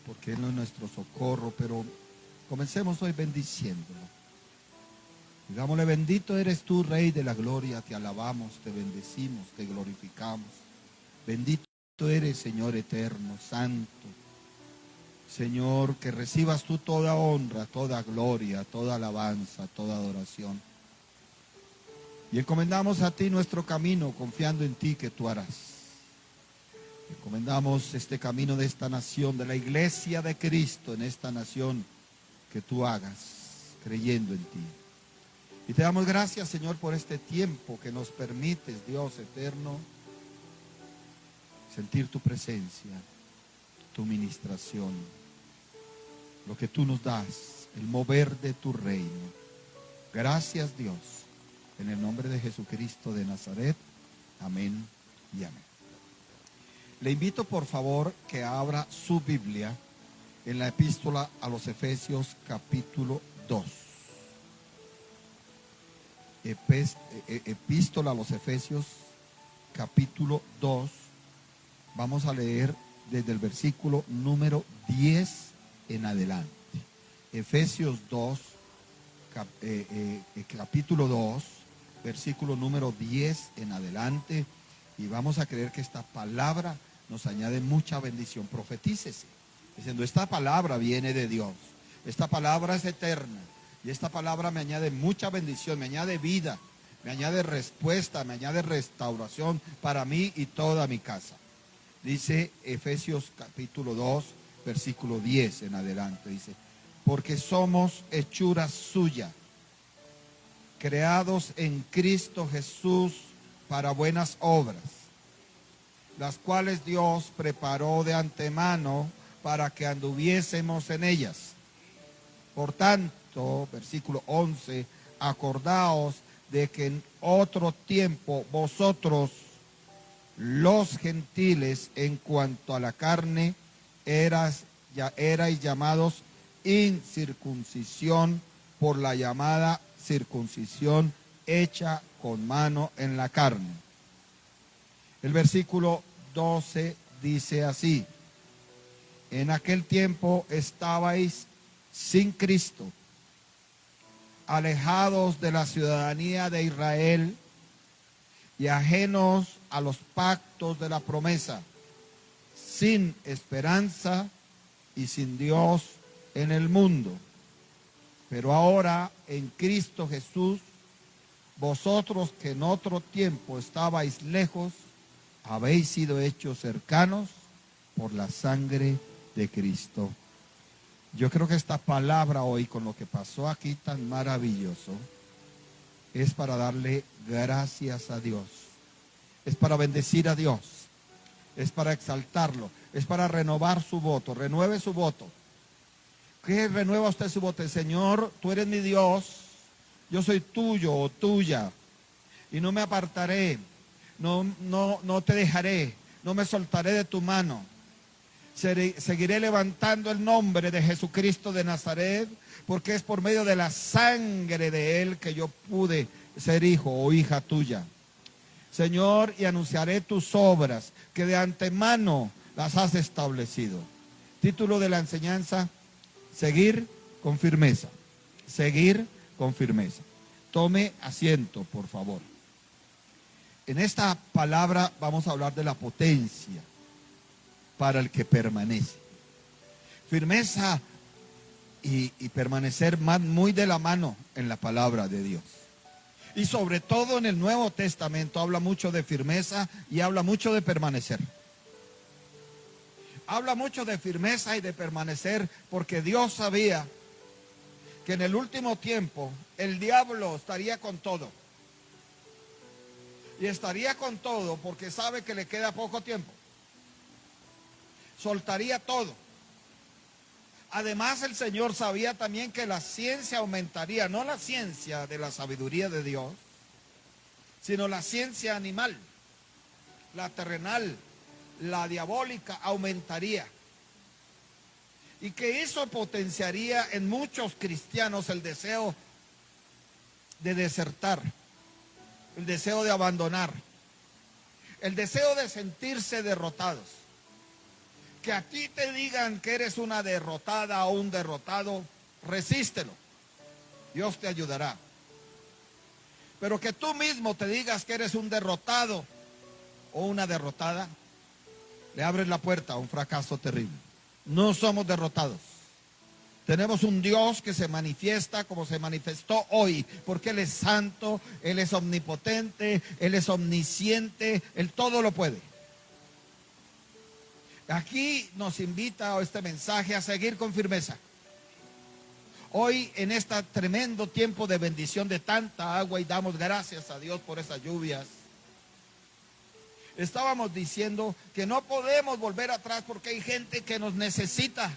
porque Él es nuestro socorro, pero comencemos hoy bendiciéndolo. Digámosle: bendito eres tú, Rey de la gloria, te alabamos, te bendecimos, te glorificamos. Bendito eres, Señor eterno, santo. Señor, que recibas tú toda honra, toda gloria, toda alabanza, toda adoración. Y encomendamos a ti nuestro camino, confiando en ti que tú harás. Encomendamos este camino de esta nación, de la iglesia de Cristo en esta nación, que tú hagas, creyendo en ti. Y te damos gracias, Señor, por este tiempo que nos permites, Dios eterno, sentir tu presencia, tu ministración, lo que tú nos das, el mover de tu reino. Gracias, Dios, en el nombre de Jesucristo de Nazaret. Amén y amén. Le invito, por favor, que abra su Biblia en la epístola a los Efesios, capítulo 2. Epístola a los Efesios, capítulo 2. Vamos a leer desde el versículo número 10 en adelante. Efesios 2, capítulo 2, versículo número 10 en adelante. Y vamos a creer que esta palabra nos añade mucha bendición. Profetícese, diciendo: esta palabra viene de Dios, esta palabra es eterna, y esta palabra me añade mucha bendición, me añade vida, me añade respuesta, me añade restauración para mí y toda mi casa. Dice Efesios capítulo 2, versículo 10 en adelante, dice: porque somos hechura suya, creados en Cristo Jesús para buenas obras, las cuales Dios preparó de antemano para que anduviésemos en ellas. Por tanto, versículo 11, acordaos de que en otro tiempo vosotros, los gentiles, en cuanto a la carne, erais llamados incircuncisión por la llamada circuncisión hecha con mano en la carne. El versículo 12 dice así: en aquel tiempo estabais sin Cristo, alejados de la ciudadanía de Israel y ajenos a los pactos de la promesa, sin esperanza y sin Dios en el mundo. Pero ahora, en Cristo Jesús, vosotros que en otro tiempo estabais lejos, habéis sido hechos cercanos por la sangre de Cristo. Yo creo que esta palabra hoy, con lo que pasó aquí tan maravilloso, es para darle gracias a Dios, es para bendecir a Dios, es para exaltarlo, es para renovar su voto. Renueve su voto. ¿Qué renueva usted su voto? Señor, tú eres mi Dios, yo soy tuyo o tuya, y no me apartaré, no te dejaré, no me soltaré de tu mano. Seguiré levantando el nombre de Jesucristo de Nazaret, porque es por medio de la sangre de Él que yo pude ser hijo o hija tuya. Señor, y anunciaré tus obras, que de antemano las has establecido. Título de la enseñanza: seguir con firmeza. Seguir con firmeza. Tome asiento, por favor. En esta palabra vamos a hablar de la potencia para el que permanece. Firmeza y permanecer muy de la mano en la palabra de Dios. Y sobre todo en el Nuevo Testamento habla mucho de firmeza y habla mucho de permanecer. Habla mucho de firmeza y de permanecer, porque Dios sabía que en el último tiempo el diablo estaría con todo. Y estaría con todo porque sabe que le queda poco tiempo. Soltaría todo. Además, el Señor sabía también que la ciencia aumentaría, no la ciencia de la sabiduría de Dios, sino la ciencia animal, la terrenal, la diabólica, aumentaría. Y que eso potenciaría en muchos cristianos el deseo de desertar, el deseo de abandonar, el deseo de sentirse derrotados. Que a ti te digan que eres una derrotada o un derrotado, resístelo. Dios te ayudará. Pero que tú mismo te digas que eres un derrotado o una derrotada, le abres la puerta a un fracaso terrible. No somos derrotados. Tenemos un Dios que se manifiesta como se manifestó hoy, porque Él es santo, Él es omnipotente, Él es omnisciente, Él todo lo puede. Aquí nos invita este mensaje a seguir con firmeza. Hoy en este tremendo tiempo de bendición de tanta agua, y damos gracias a Dios por esas lluvias, estábamos diciendo que no podemos volver atrás porque hay gente que nos necesita.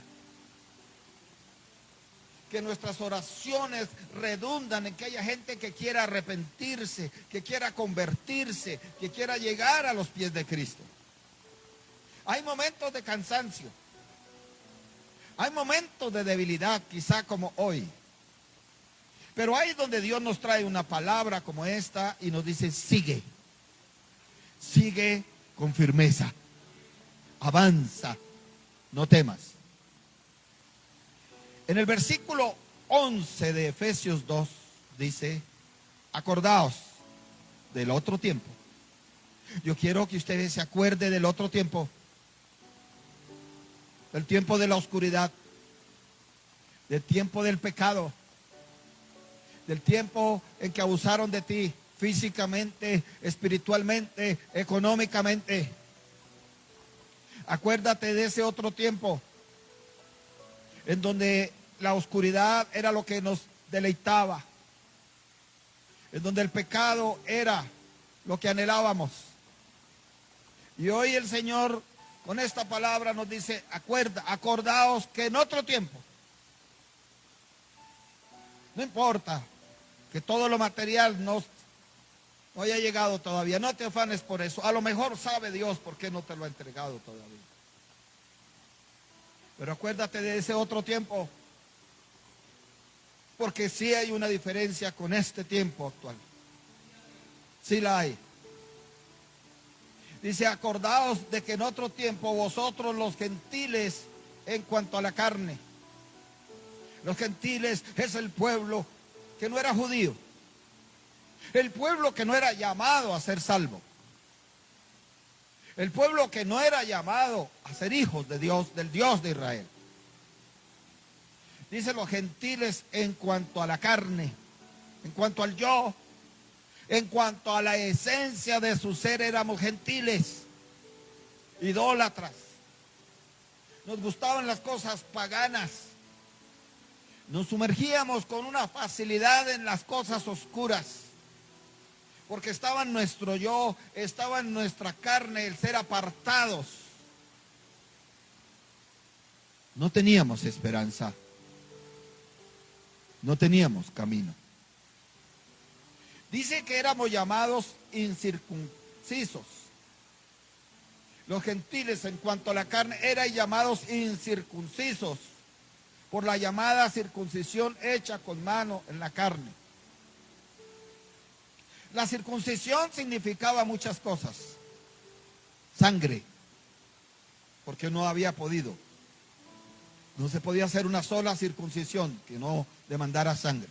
Que nuestras oraciones redundan en que haya gente que quiera arrepentirse, que quiera convertirse, que quiera llegar a los pies de Cristo. Hay momentos de cansancio, hay momentos de debilidad, quizá como hoy. Pero ahí es donde Dios nos trae una palabra como esta y nos dice: sigue, sigue con firmeza, avanza, no temas. En el versículo 11 de Efesios 2 dice: acordaos del otro tiempo. Yo quiero que ustedes se acuerden del otro tiempo, del tiempo de la oscuridad, del tiempo del pecado, del tiempo en que abusaron de ti físicamente, espiritualmente, económicamente. Acuérdate de ese otro tiempo en donde la oscuridad era lo que nos deleitaba, en donde el pecado era lo que anhelábamos. Y hoy el Señor con esta palabra nos dice: acordaos que en otro tiempo, no importa que todo lo material no haya llegado todavía, no te afanes por eso. A lo mejor sabe Dios por qué no te lo ha entregado todavía. Pero acuérdate de ese otro tiempo, porque sí hay una diferencia con este tiempo actual. Sí la hay. Dice: acordaos de que en otro tiempo vosotros los gentiles, en cuanto a la carne, los gentiles es el pueblo que no era judío, el pueblo que no era llamado a ser salvo, el pueblo que no era llamado a ser hijos de Dios, del Dios de Israel. Dice los gentiles en cuanto a la carne, en cuanto al yo, en cuanto a la esencia de su ser, éramos gentiles, idólatras. Nos gustaban las cosas paganas. Nos sumergíamos con una facilidad en las cosas oscuras, porque estaba en nuestro yo, estaba en nuestra carne el ser apartados. No teníamos esperanza, no teníamos camino. Dice que éramos llamados incircuncisos. Los gentiles en cuanto a la carne eran llamados incircuncisos por la llamada circuncisión hecha con mano en la carne. La circuncisión significaba muchas cosas. Sangre, porque no había podido. No se podía hacer una sola circuncisión que no demandara sangre.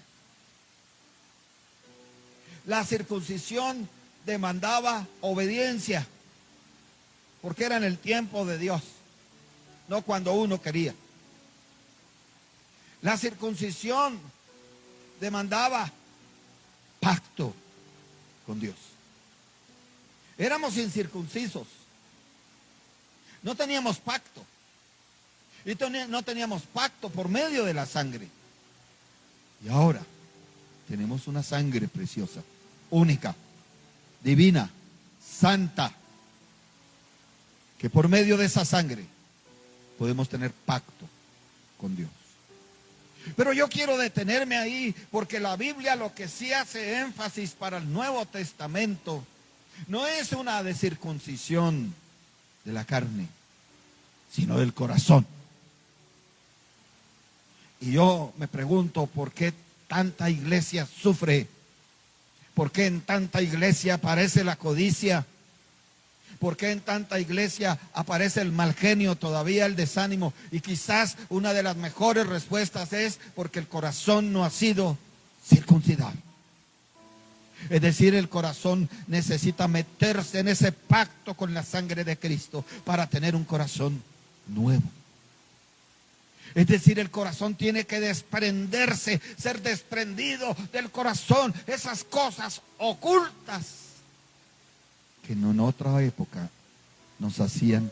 La circuncisión demandaba obediencia, porque era en el tiempo de Dios, no cuando uno quería. La circuncisión demandaba pacto con Dios. Éramos incircuncisos, no teníamos pacto, y no teníamos pacto por medio de la sangre. Y ahora tenemos una sangre preciosa, única, divina, santa, que por medio de esa sangre podemos tener pacto con Dios. Pero yo quiero detenerme ahí, porque la Biblia lo que sí hace énfasis para el Nuevo Testamento no es una de circuncisión de la carne, sino del corazón. Y yo me pregunto, ¿por qué tanta iglesia sufre? ¿Por qué en tanta iglesia aparece la codicia? ¿Por qué en tanta iglesia aparece el mal genio, todavía el desánimo? Y quizás una de las mejores respuestas es porque el corazón no ha sido circuncidado. Es decir, el corazón necesita meterse en ese pacto con la sangre de Cristo para tener un corazón nuevo. Es decir, el corazón tiene que desprenderse, ser desprendido del corazón, esas cosas ocultas que en otra época nos hacían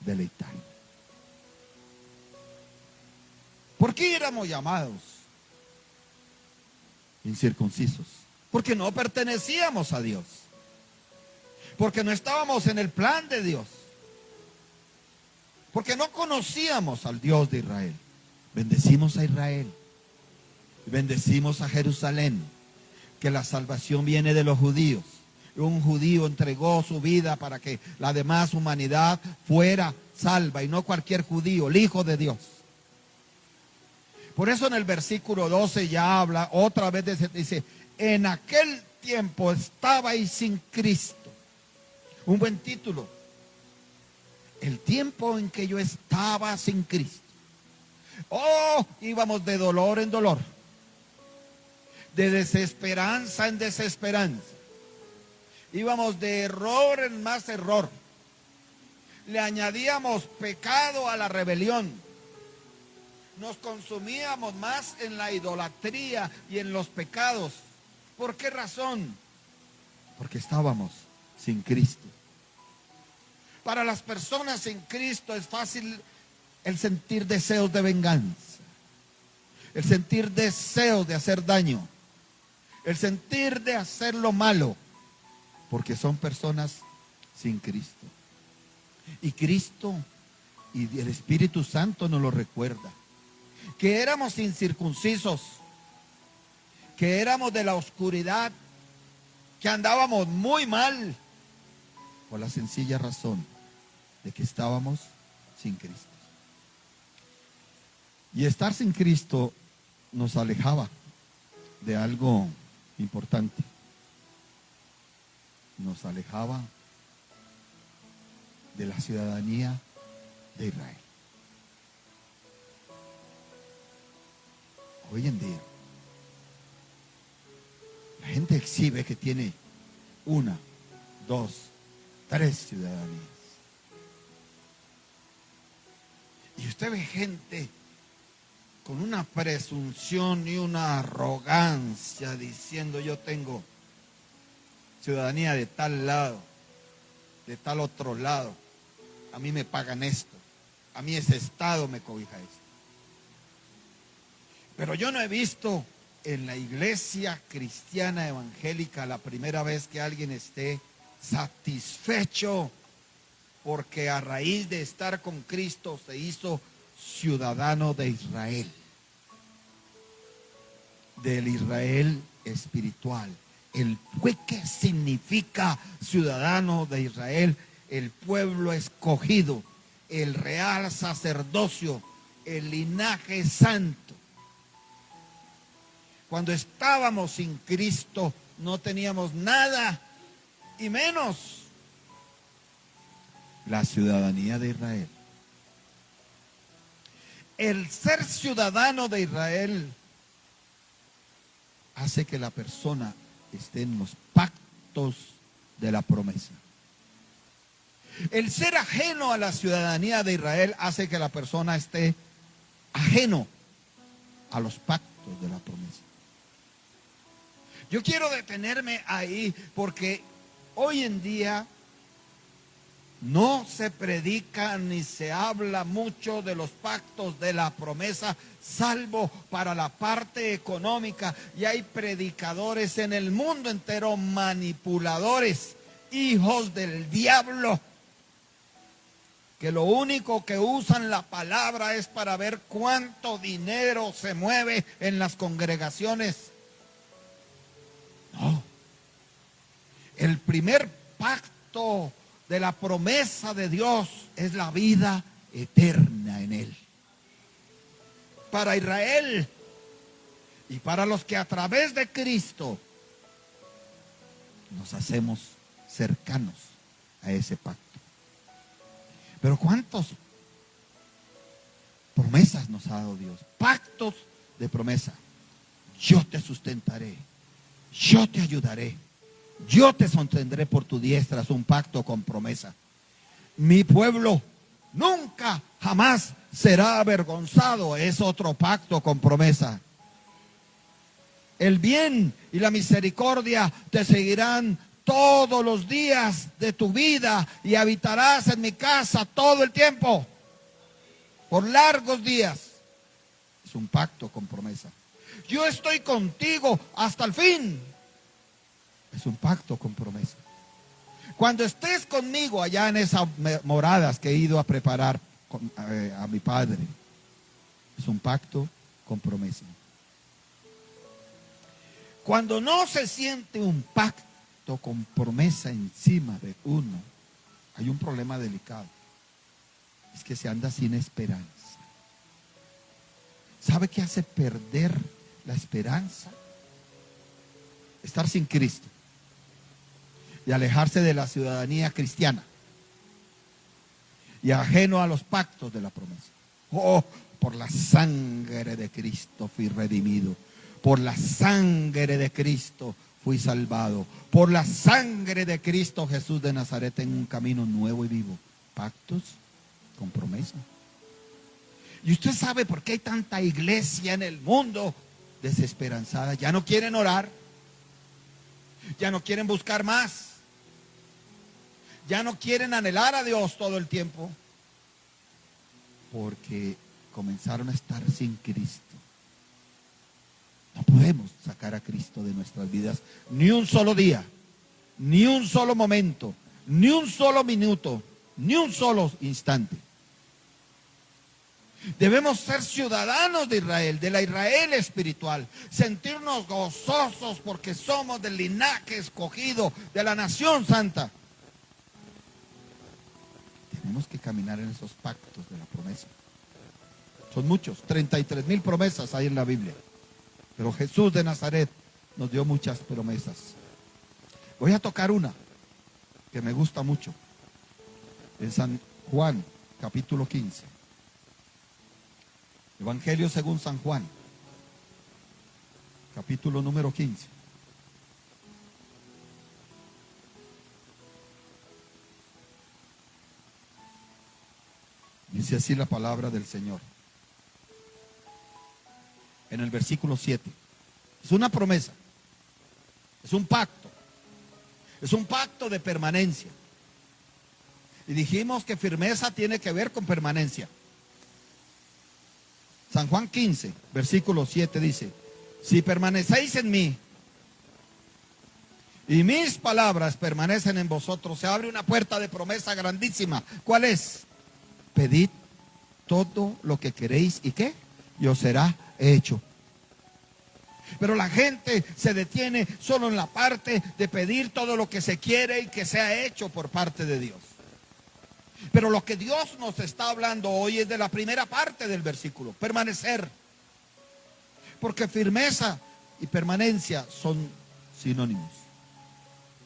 deleitar. ¿Por qué éramos llamados incircuncisos? Porque no pertenecíamos a Dios, porque no estábamos en el plan de Dios, porque no conocíamos al Dios de Israel. Bendecimos a Israel, bendecimos a Jerusalén, que la salvación viene de los judíos. Un judío entregó su vida para que la demás humanidad fuera salva, y no cualquier judío, el Hijo de Dios. Por eso en el versículo 12 ya habla otra vez, dice, en aquel tiempo estabais sin Cristo. Un buen título. El tiempo en que yo estaba sin Cristo. Oh, íbamos de dolor en dolor, de desesperanza en desesperanza. Íbamos de error en más error. Le añadíamos pecado a la rebelión. Nos consumíamos más en la idolatría y en los pecados. ¿Por qué razón? Porque estábamos sin Cristo. Para las personas sin Cristo es fácil el sentir deseos de venganza, el sentir deseos de hacer daño, el sentir de hacer lo malo, porque son personas sin Cristo. Y Cristo y el Espíritu Santo nos lo recuerda, que éramos incircuncisos, que éramos de la oscuridad, que andábamos muy mal, por la sencilla razón de que estábamos sin Cristo. Y estar sin Cristo nos alejaba de algo importante. Nos alejaba de la ciudadanía de Israel. Hoy en día, la gente exhibe que tiene 1, 2, 3 ciudadanías. Y usted ve gente con una presunción y una arrogancia diciendo: yo tengo ciudadanía de tal lado, de tal otro lado, a mí me pagan esto, a mí ese estado me cobija esto. Pero yo no he visto en la iglesia cristiana evangélica la primera vez que alguien esté satisfecho porque a raíz de estar con Cristo se hizo ciudadano de Israel, del Israel espiritual. ¿Qué significa ciudadano de Israel? El pueblo escogido, el real sacerdocio, el linaje santo. Cuando estábamos sin Cristo no teníamos nada, y menos la ciudadanía de Israel. El ser ciudadano de Israel hace que la persona esté en los pactos de la promesa. El ser ajeno a la ciudadanía de Israel hace que la persona esté ajeno a los pactos de la promesa. Yo quiero detenerme ahí porque hoy en día no se predica ni se habla mucho de los pactos de la promesa, salvo para la parte económica. Y hay predicadores en el mundo entero, manipuladores, hijos del diablo, que lo único que usan la palabra es para ver cuánto dinero se mueve en las congregaciones. No. El primer pacto de la promesa de Dios es la vida eterna en Él. Para Israel y para los que a través de Cristo nos hacemos cercanos a ese pacto. Pero ¿cuántas promesas nos ha dado Dios? Pactos de promesa. Yo te sustentaré, yo te ayudaré, yo te sostendré por tu diestra. Es un pacto con promesa. Mi pueblo nunca, jamás será avergonzado. Es otro pacto con promesa. El bien y la misericordia te seguirán todos los días de tu vida y habitarás en mi casa todo el tiempo, por largos días. Es un pacto con promesa. Yo estoy contigo hasta el fin. Es un pacto con promesa. Cuando estés conmigo allá en esas moradas que he ido a preparar a mi Padre, es un pacto con promesa. Cuando no se siente un pacto con promesa encima de uno, hay un problema delicado. Es que se anda sin esperanza. ¿Sabe qué hace perder la esperanza? Estar sin Cristo y alejarse de la ciudadanía cristiana y ajeno a los pactos de la promesa. Oh, por la sangre de Cristo fui redimido. Por la sangre de Cristo fui salvado. Por la sangre de Cristo Jesús de Nazaret tengo un camino nuevo y vivo. Pactos con promesa. Y usted sabe por qué hay tanta iglesia en el mundo desesperanzada. Ya no quieren orar. Ya no quieren buscar más. Ya no quieren anhelar a Dios todo el tiempo. Porque comenzaron a estar sin Cristo. No podemos sacar a Cristo de nuestras vidas ni un solo día, ni un solo momento, ni un solo minuto, ni un solo instante. Debemos ser ciudadanos de Israel, de la Israel espiritual, sentirnos gozosos porque somos del linaje escogido, de la nación santa. Tenemos que caminar en esos pactos de la promesa. Son muchos, 33,000 promesas hay en la Biblia. Pero Jesús de Nazaret nos dio muchas promesas. Voy a tocar una que me gusta mucho. En San Juan, capítulo 15. Evangelio según San Juan, capítulo número 15. Dice así la palabra del Señor. En el versículo 7. Es una promesa. Es un pacto. Es un pacto de permanencia. Y dijimos que firmeza tiene que ver con permanencia. San Juan 15, versículo 7 dice: si permanecéis en mí y mis palabras permanecen en vosotros, se abre una puerta de promesa grandísima. ¿Cuál es? Pedid todo lo que queréis y ¿qué? Y os será hecho. Pero la gente se detiene solo en la parte de pedir todo lo que se quiere y que sea hecho por parte de Dios. Pero lo que Dios nos está hablando hoy es de la primera parte del versículo, permanecer. Porque firmeza y permanencia son sinónimos.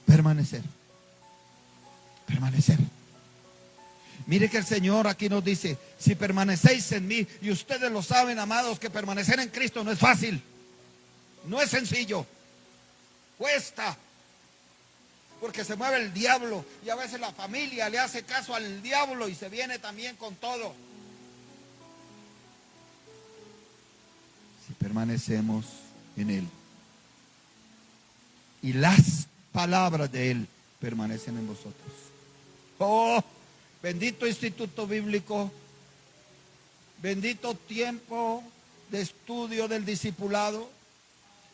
Permanecer. Permanecer. Mire que el Señor aquí nos dice: si permanecéis en mí, y ustedes lo saben, amados, que permanecer en Cristo no es fácil, no es sencillo, cuesta, porque se mueve el diablo y a veces la familia le hace caso al diablo y se viene también con todo. Si permanecemos en Él y las palabras de Él permanecen en vosotros. Oh, bendito instituto bíblico, bendito tiempo de estudio del discipulado,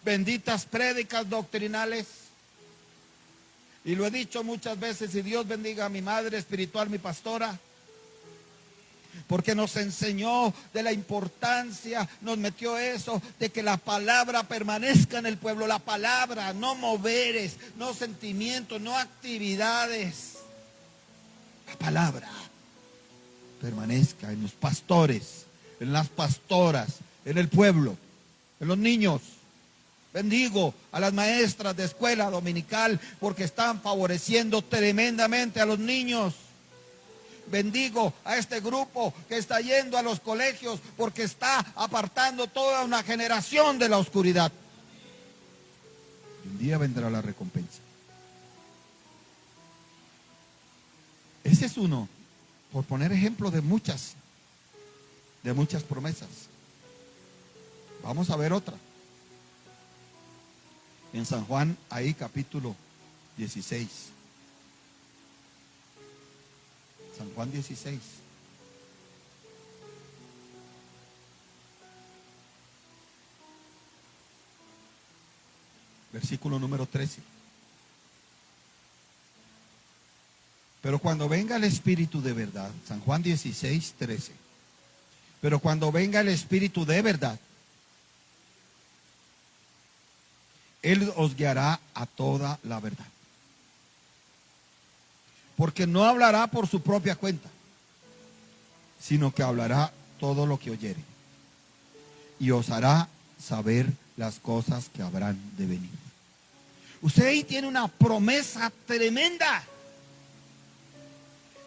benditas prédicas doctrinales. Y lo he dicho muchas veces, y Dios bendiga a mi madre espiritual, mi pastora, porque nos enseñó de la importancia, nos metió eso, de que la palabra permanezca en el pueblo. La palabra, no moveres, no sentimientos, no actividades. La palabra permanezca en los pastores, en las pastoras, en el pueblo, en los niños. Bendigo a las maestras de escuela dominical porque están favoreciendo tremendamente a los niños. Bendigo a este grupo que está yendo a los colegios porque está apartando toda una generación de la oscuridad. Y un día vendrá la recompensa. Ese es uno, por poner ejemplo de muchas promesas. Vamos a ver otra. En San Juan, ahí capítulo 16. San Juan 16. Versículo número 13. Pero cuando venga el Espíritu de verdad, San Juan 16, 13. Pero cuando venga el Espíritu de verdad, Él os guiará a toda la verdad. Porque no hablará por su propia cuenta, sino que hablará todo lo que oyere. Y os hará saber las cosas que habrán de venir. Usted ahí tiene una promesa tremenda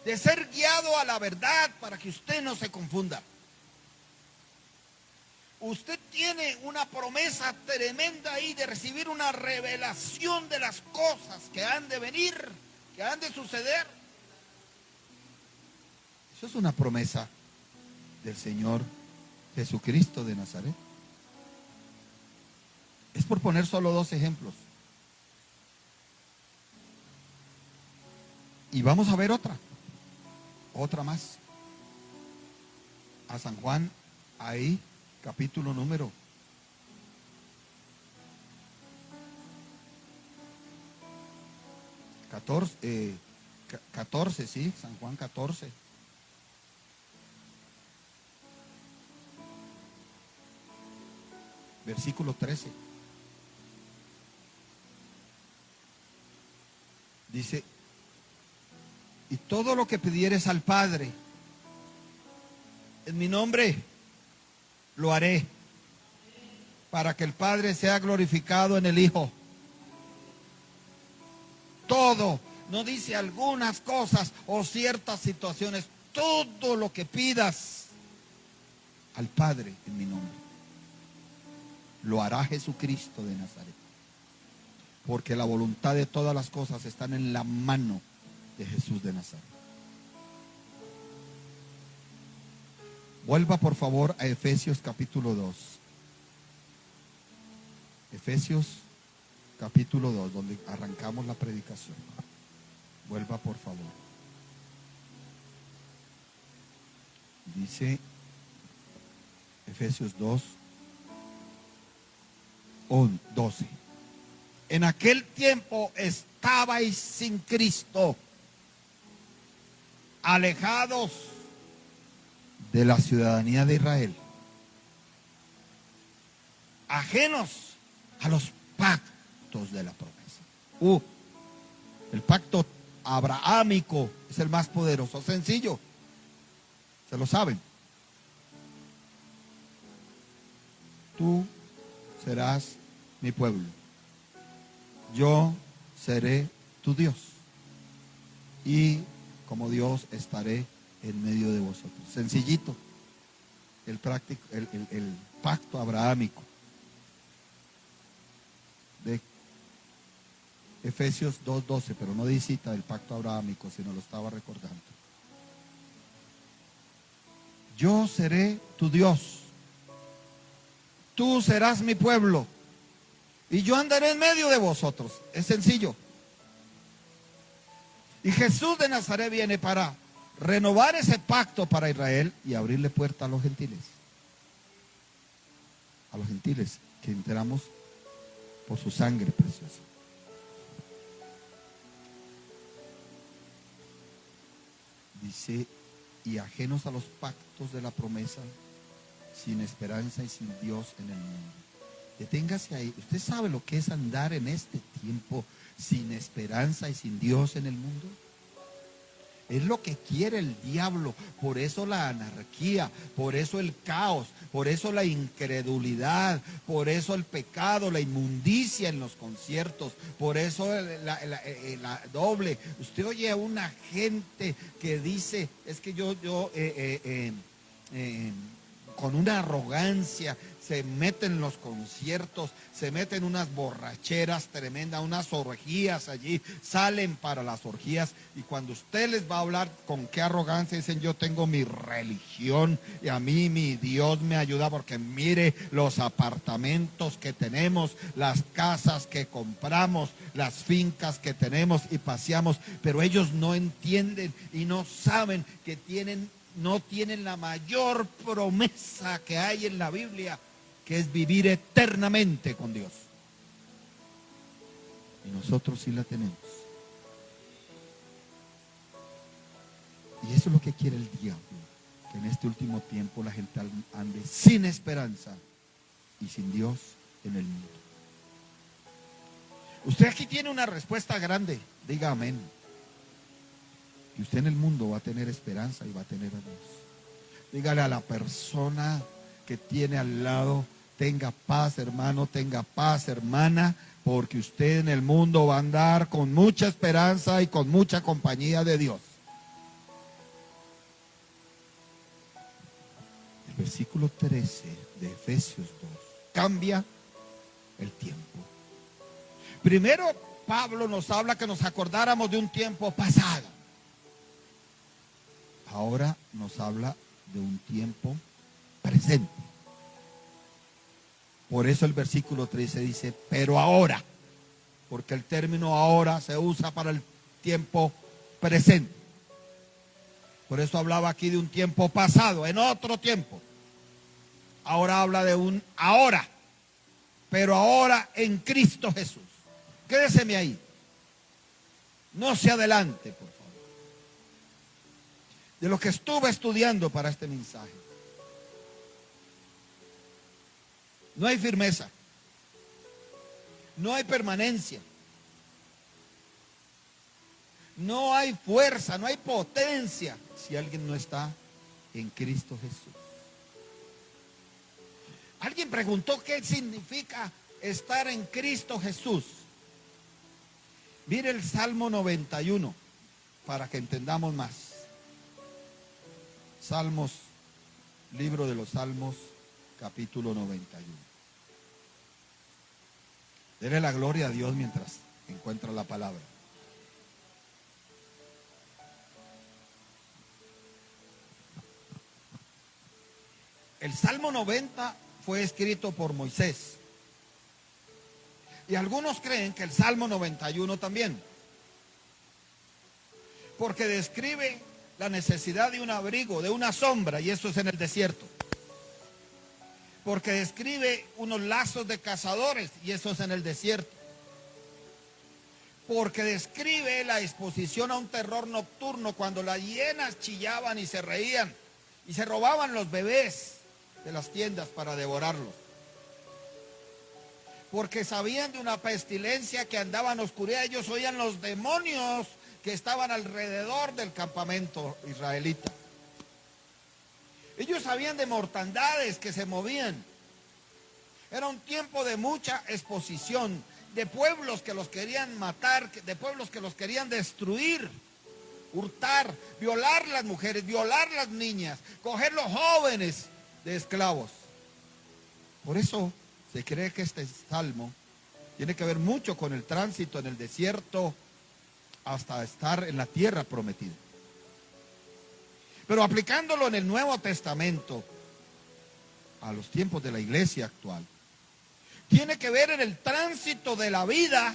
de ser guiado a la verdad para que usted no se confunda. Usted tiene una promesa tremenda ahí de recibir una revelación de las cosas que han de venir, que han de suceder. Eso es una promesa del Señor Jesucristo de Nazaret. Es por poner solo dos ejemplos. Y vamos a ver otra más. A San Juan, ahí, capítulo número 14, sí, San Juan 14. Versículo 13. Dice: y todo lo que pidieres al Padre en mi nombre, lo haré, para que el Padre sea glorificado en el Hijo. Todo, no dice algunas cosas o ciertas situaciones, todo lo que pidas al Padre en mi nombre, lo hará Jesucristo de Nazaret. Porque la voluntad de todas las cosas están en la mano de Jesús de Nazaret. Vuelva por favor a Efesios capítulo 2. Efesios capítulo 2, donde arrancamos la predicación. Vuelva por favor. Dice Efesios 2, 12. En aquel tiempo estabais sin Cristo, alejados de la ciudadanía de Israel, ajenos a los pactos de la promesa. El pacto abrahámico es el más poderoso, sencillo, se lo saben. Tú serás mi pueblo, yo seré tu Dios, y como Dios estaré en medio de vosotros. Sencillito, el pacto abrahámico de Efesios 2:12, pero no di cita del pacto abrahámico, sino lo estaba recordando. Yo seré tu Dios, tú serás mi pueblo, y yo andaré en medio de vosotros. Es sencillo. Y Jesús de Nazaret viene para renovar ese pacto para Israel y abrirle puerta a los gentiles. A los gentiles que entramos por su sangre preciosa. Dice: y ajenos a los pactos de la promesa, sin esperanza y sin Dios en el mundo. Deténgase ahí. ¿Usted sabe lo que es andar en este tiempo sin esperanza y sin Dios en el mundo? Es lo que quiere el diablo. Por eso la anarquía, por eso el caos, Por eso la incredulidad, por eso el pecado, la inmundicia en los conciertos, por eso la doble. Usted oye a una gente que dice, es que con una arrogancia se meten en los conciertos, se meten unas borracheras tremendas, unas orgías allí, salen para las orgías, y cuando usted les va a hablar con qué arrogancia, dicen: yo tengo mi religión y a mí mi Dios me ayuda, porque mire los apartamentos que tenemos, las casas que compramos, las fincas que tenemos y paseamos. Pero ellos no entienden y no saben que no tienen la mayor promesa que hay en la Biblia, que es vivir eternamente con Dios. Y nosotros sí la tenemos. Y eso es lo que quiere el diablo, que en este último tiempo la gente ande sin esperanza y sin Dios en el mundo. Usted aquí tiene una respuesta grande, diga amén. Y usted en el mundo va a tener esperanza y va a tener a Dios. Dígale a la persona que tiene al lado: tenga paz, hermano, tenga paz, hermana, porque usted en el mundo va a andar con mucha esperanza y con mucha compañía de Dios. El versículo 13 de Efesios 2 cambia el tiempo. Primero, Pablo nos habla que nos acordáramos de un tiempo pasado. Ahora nos habla de un tiempo presente. Por eso el versículo 13 dice: pero ahora, porque el término ahora se usa para el tiempo presente. Por eso hablaba aquí de un tiempo pasado, en otro tiempo. Ahora habla de un ahora, pero ahora en Cristo Jesús. Quédeseme ahí, no se adelante, por favor. De lo que estuve estudiando para este mensaje, no hay firmeza, no hay permanencia, no hay fuerza, no hay potencia si alguien no está en Cristo Jesús. Alguien preguntó qué significa estar en Cristo Jesús. Mire el Salmo 91 para que entendamos más. Salmos, libro de los Salmos, capítulo 91. Dele la gloria a Dios mientras encuentra la palabra. El Salmo 90 fue escrito por Moisés. Y algunos creen que el Salmo 91 también, porque describe la necesidad de un abrigo, de una sombra, y eso es en el desierto. Porque describe unos lazos de cazadores, y eso es en el desierto. Porque describe la exposición a un terror nocturno, cuando las hienas chillaban y se reían y se robaban los bebés de las tiendas para devorarlos. Porque sabían de una pestilencia que andaba en oscuridad. Ellos oían los demonios que estaban alrededor del campamento israelita. Ellos sabían de mortandades que se movían. Era un tiempo de mucha exposición, de pueblos que los querían matar, de pueblos que los querían destruir, hurtar, violar las mujeres, violar las niñas, coger los jóvenes de esclavos. Por eso se cree que este salmo tiene que ver mucho con el tránsito en el desierto hasta estar en la tierra prometida. Pero aplicándolo en el Nuevo Testamento a los tiempos de la iglesia actual, tiene que ver en el tránsito de la vida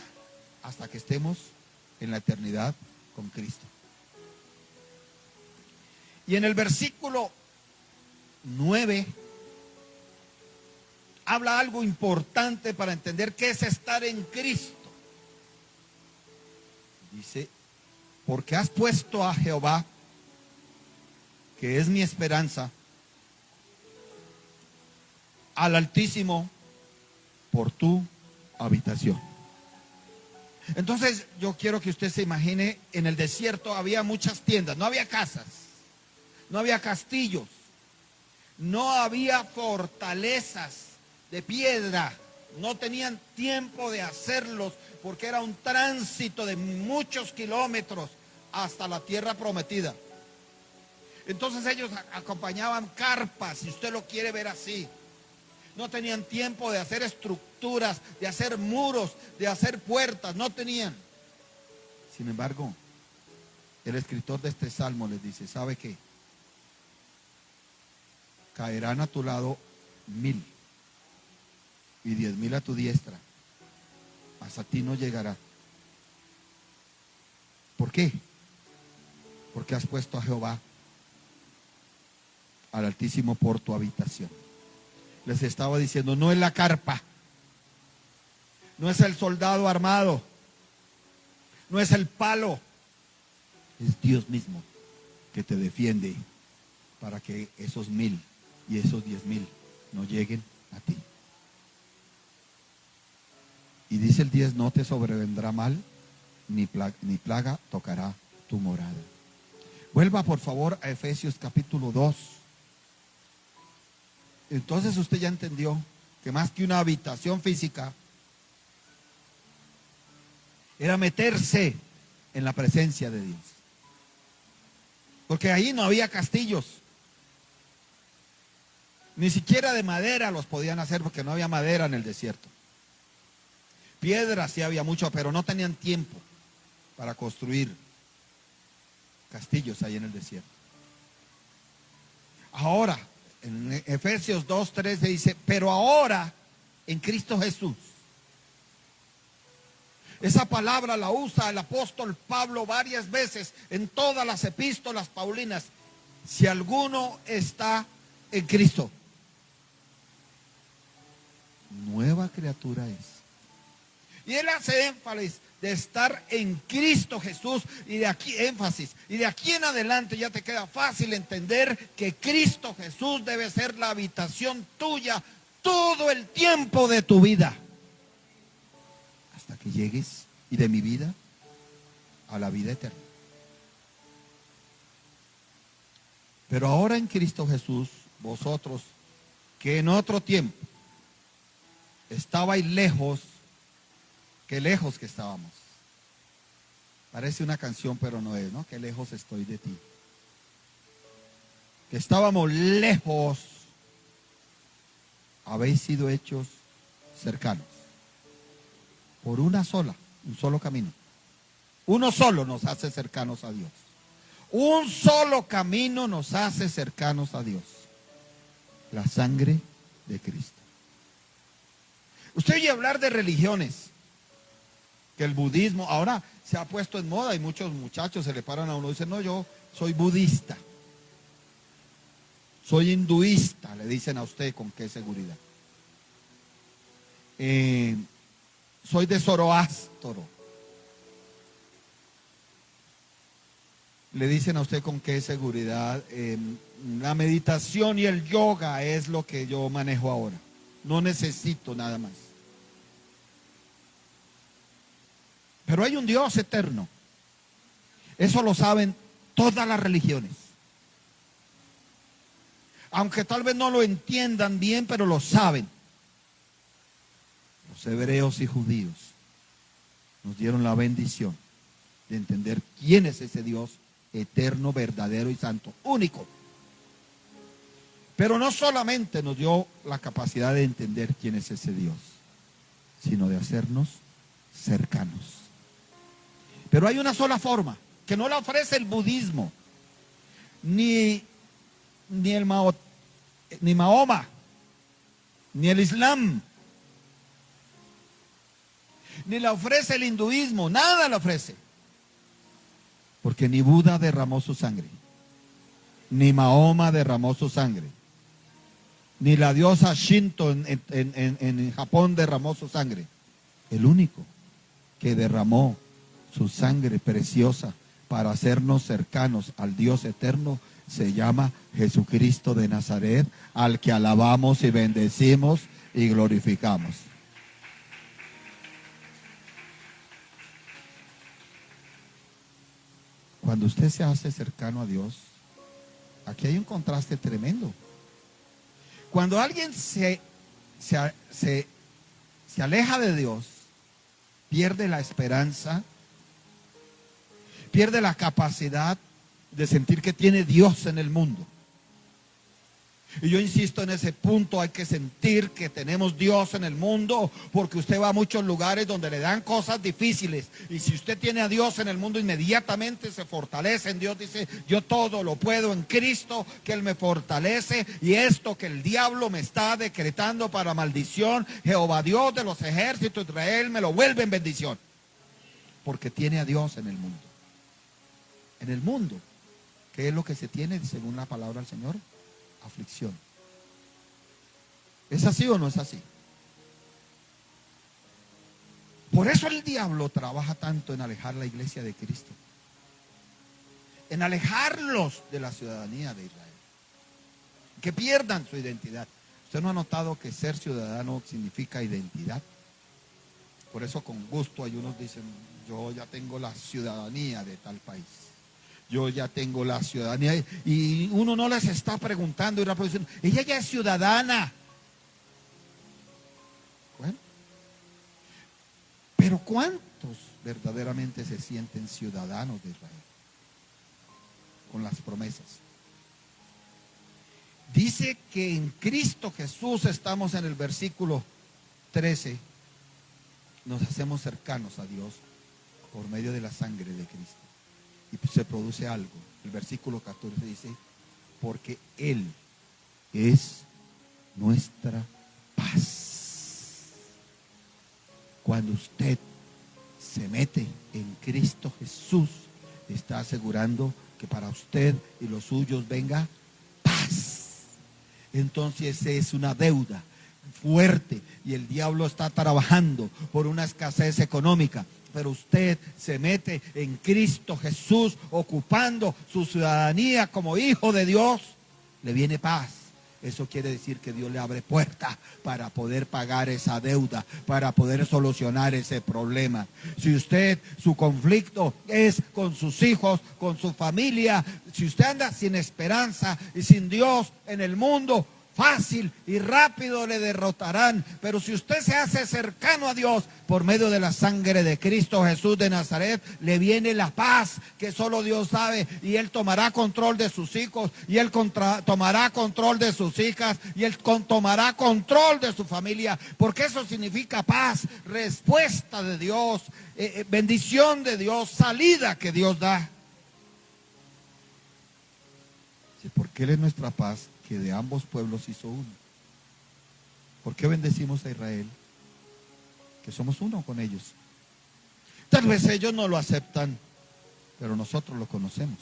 hasta que estemos en la eternidad con Cristo. Y en el versículo 9 habla algo importante para entender qué es estar en Cristo. Dice: porque has puesto a Jehová, que es mi esperanza, al Altísimo por tu habitación. Entonces yo quiero que usted se imagine, en el desierto había muchas tiendas, no había casas, no había castillos, No había fortalezas de piedra. No tenían tiempo de hacerlos porque era un tránsito de muchos kilómetros hasta la tierra prometida. Entonces ellos acompañaban carpas, si usted lo quiere ver así. No tenían tiempo de hacer estructuras, de hacer muros, de hacer puertas, no tenían. Sin embargo, el escritor de este salmo les dice, ¿sabe qué? Caerán a tu lado 1000 y 10,000 a tu diestra, mas a ti no llegará. ¿Por qué? Porque has puesto a Jehová, al Altísimo, por tu habitación. Les estaba diciendo, no es la carpa, no es el soldado armado, no es el palo, es Dios mismo que te defiende para que esos 1000 y esos 10,000 no lleguen a ti. Y dice el 10, no te sobrevendrá mal, ni plaga tocará tu morada. Vuelva por favor a Efesios capítulo 2. Entonces usted ya entendió que más que una habitación física, era meterse en la presencia de Dios. Porque ahí no había castillos. Ni siquiera de madera los podían hacer porque no había madera en el desierto. Piedras sí había mucho, pero no tenían tiempo para construir castillos ahí en el desierto. Ahora, en Efesios 2:3 dice, pero ahora en Cristo Jesús. Esa palabra la usa el apóstol Pablo varias veces en todas las epístolas paulinas. Si alguno está en Cristo, nueva criatura es. Y él hace énfasis de estar en Cristo Jesús, y de aquí y de aquí en adelante ya te queda fácil entender que Cristo Jesús debe ser la habitación tuya todo el tiempo de tu vida, hasta que llegues, y de mi vida, a la vida eterna. Pero ahora en Cristo Jesús, vosotros que en otro tiempo estabais lejos, qué lejos que estábamos. Parece una canción, pero no es, ¿no? Qué lejos estoy de ti. Que estábamos lejos, habéis sido hechos cercanos. Por un solo camino. Uno solo nos hace cercanos a Dios. Un solo camino nos hace cercanos a Dios. La sangre de Cristo. Usted oye hablar de religiones. Que el budismo ahora se ha puesto en moda y muchos muchachos se le paran a uno y dicen, no, yo soy budista, soy hinduista, le dicen a usted con qué seguridad. Soy de Zoroastro, le dicen a usted con qué seguridad. La meditación y el yoga es lo que yo manejo ahora, no necesito nada más. Pero hay un Dios eterno. Eso lo saben todas las religiones. Aunque tal vez no lo entiendan bien, pero lo saben. Los hebreos y judíos nos dieron la bendición de entender quién es ese Dios eterno, verdadero y santo, único. Pero no solamente nos dio la capacidad de entender quién es ese Dios, sino de hacernos cercanos. Pero hay una sola forma, que no la ofrece el budismo, ni Mahoma, ni el Islam, ni la ofrece el hinduismo, nada la ofrece. Porque ni Buda derramó su sangre, ni Mahoma derramó su sangre, ni la diosa Shinto en Japón derramó su sangre. El único que derramó su sangre preciosa para hacernos cercanos al Dios eterno se llama Jesucristo de Nazaret, al que alabamos y bendecimos y glorificamos. Cuando usted se hace cercano a Dios, aquí hay un contraste tremendo. Cuando alguien se aleja de Dios, pierde la esperanza, pierde la capacidad de sentir que tiene Dios en el mundo. Y yo insisto en ese punto, hay que sentir que tenemos Dios en el mundo, porque usted va a muchos lugares donde le dan cosas difíciles, y si usted tiene a Dios en el mundo, inmediatamente se fortalece en Dios. Dice: yo todo lo puedo en Cristo, que Él me fortalece, y esto que el diablo me está decretando para maldición, Jehová Dios de los ejércitos de Israel me lo vuelve en bendición, porque tiene a Dios en el mundo. En el mundo, ¿qué es lo que se tiene según la palabra del Señor? Aflicción. ¿Es así o no es así? Por eso el diablo trabaja tanto en alejar la iglesia de Cristo, en alejarlos de la ciudadanía de Israel, que pierdan su identidad. ¿Usted no ha notado que ser ciudadano significa identidad? Por eso con gusto hay unos dicen: yo ya tengo la ciudadanía de tal país, yo ya tengo la ciudadanía, y uno no les está preguntando y reproduciendo: ella ya es ciudadana. Bueno, pero ¿cuántos verdaderamente se sienten ciudadanos de Israel con las promesas? Dice que en Cristo Jesús, estamos en el versículo 13, nos hacemos cercanos a Dios por medio de la sangre de Cristo. Y se produce algo. El versículo 14 dice: porque Él es nuestra paz. Cuando usted se mete en Cristo Jesús, está asegurando que para usted y los suyos venga paz. Entonces es una deuda fuerte, y el diablo está trabajando por una escasez económica. Pero usted se mete en Cristo Jesús, ocupando su ciudadanía como hijo de Dios, le viene paz. Eso quiere decir que Dios le abre puerta para poder pagar esa deuda, para poder solucionar ese problema. Si usted, su conflicto es con sus hijos, con su familia, si usted anda sin esperanza y sin Dios en el mundo, fácil y rápido le derrotarán. Pero si usted se hace cercano a Dios por medio de la sangre de Cristo Jesús de Nazaret, le viene la paz que solo Dios sabe, y Él tomará control de sus hijos, y Él tomará control de sus hijas, y Él tomará control de su familia, porque eso significa paz, respuesta de Dios, bendición de Dios, salida que Dios da. Sí, porque Él es nuestra paz, que de ambos pueblos hizo uno. ¿Por qué bendecimos a Israel? Que somos uno con ellos. Tal vez ellos no lo aceptan, pero nosotros lo conocemos.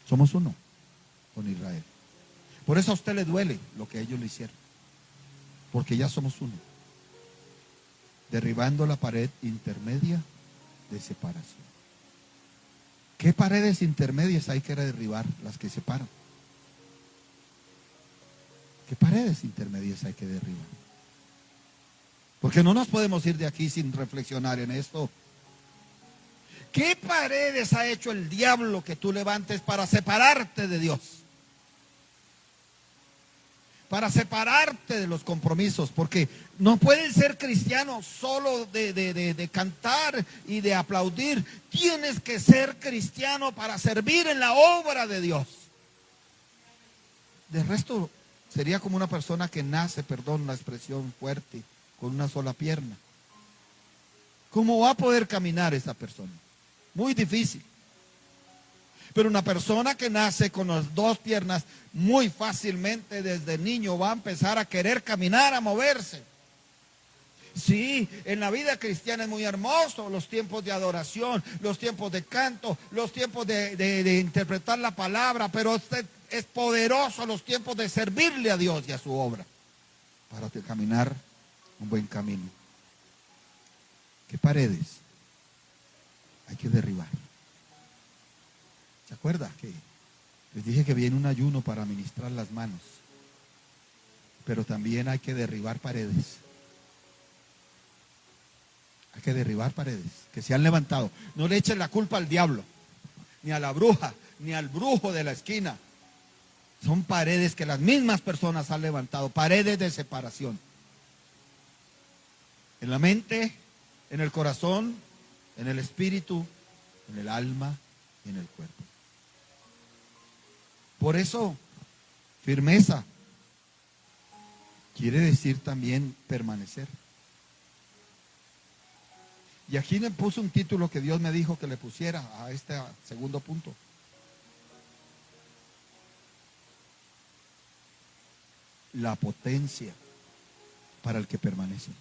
Somos uno con Israel. Por eso a usted le duele lo que ellos le hicieron, porque ya somos uno, derribando la pared intermedia de separación. ¿Qué paredes intermedias hay que derribar? Las que separan. ¿Qué paredes intermedias hay que derribar? Porque no nos podemos ir de aquí sin reflexionar en esto. ¿Qué paredes ha hecho el diablo que tú levantes para separarte de Dios? Para separarte de los compromisos. Porque no pueden ser cristianos solo de cantar y de aplaudir. Tienes que ser cristiano para servir en la obra de Dios. De resto, sería como una persona que nace, perdón la expresión fuerte, con una sola pierna. ¿Cómo va a poder caminar esa persona? Muy difícil. Pero una persona que nace con las dos piernas, muy fácilmente desde niño va a empezar a querer caminar, a moverse. Sí, en la vida cristiana es muy hermoso los tiempos de adoración, los tiempos de canto, los tiempos de interpretar la palabra, pero es poderoso los tiempos de servirle a Dios y a su obra para caminar un buen camino. ¿Qué paredes hay que derribar? ¿Se acuerda que les dije que viene un ayuno para ministrar las manos? Pero también hay que derribar paredes. Hay que derribar paredes que se han levantado. No le echen la culpa al diablo, ni a la bruja, ni al brujo de la esquina. Son paredes que las mismas personas han levantado, paredes de separación. En la mente, en el corazón, en el espíritu, en el alma y en el cuerpo. Por eso, firmeza quiere decir también permanecer. Y aquí le puse un título que Dios me dijo que le pusiera a este segundo punto. La potencia para el que permanece.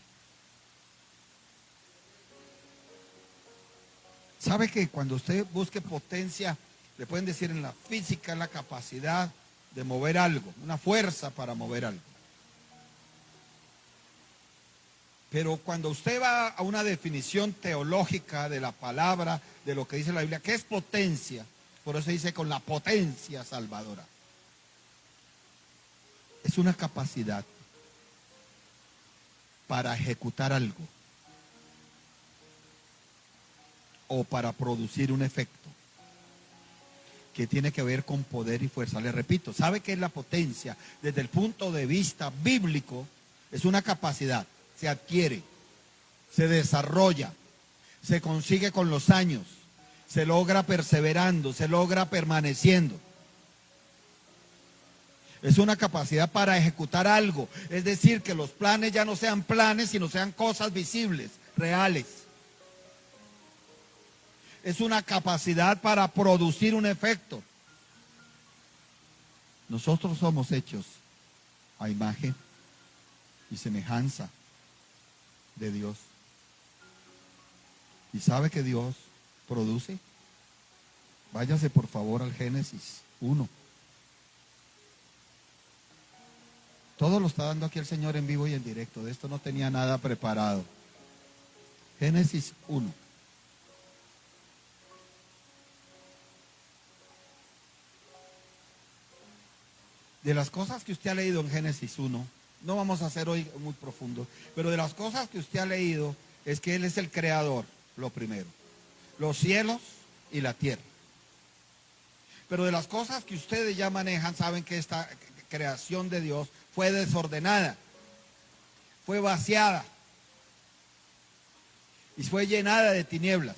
¿Sabe que cuando usted busque potencia, le pueden decir en la física, la capacidad de mover algo, una fuerza para mover algo? Pero cuando usted va a una definición teológica de la palabra, de lo que dice la Biblia, ¿qué es potencia? Por eso dice con la potencia salvadora. Es una capacidad para ejecutar algo o para producir un efecto que tiene que ver con poder y fuerza. Le repito, ¿sabe qué es la potencia? Desde el punto de vista bíblico, es una capacidad, se adquiere, se desarrolla, se consigue con los años, se logra perseverando, se logra permaneciendo. Es una capacidad para ejecutar algo, es decir, que los planes ya no sean planes, sino sean cosas visibles, reales. Es una capacidad para producir un efecto. Nosotros somos hechos a imagen y semejanza de Dios. ¿Y sabe que Dios produce? Váyase por favor al Génesis 1. Todo lo está dando aquí el Señor en vivo y en directo. De esto no tenía nada preparado. Génesis 1. De las cosas que usted ha leído en Génesis 1, no vamos a hacer hoy muy profundo, pero de las cosas que usted ha leído es que Él es el creador, lo primero. Los cielos y la tierra. Pero de las cosas que ustedes ya manejan, saben que esta creación de Dios fue desordenada, fue vaciada y fue llenada de tinieblas.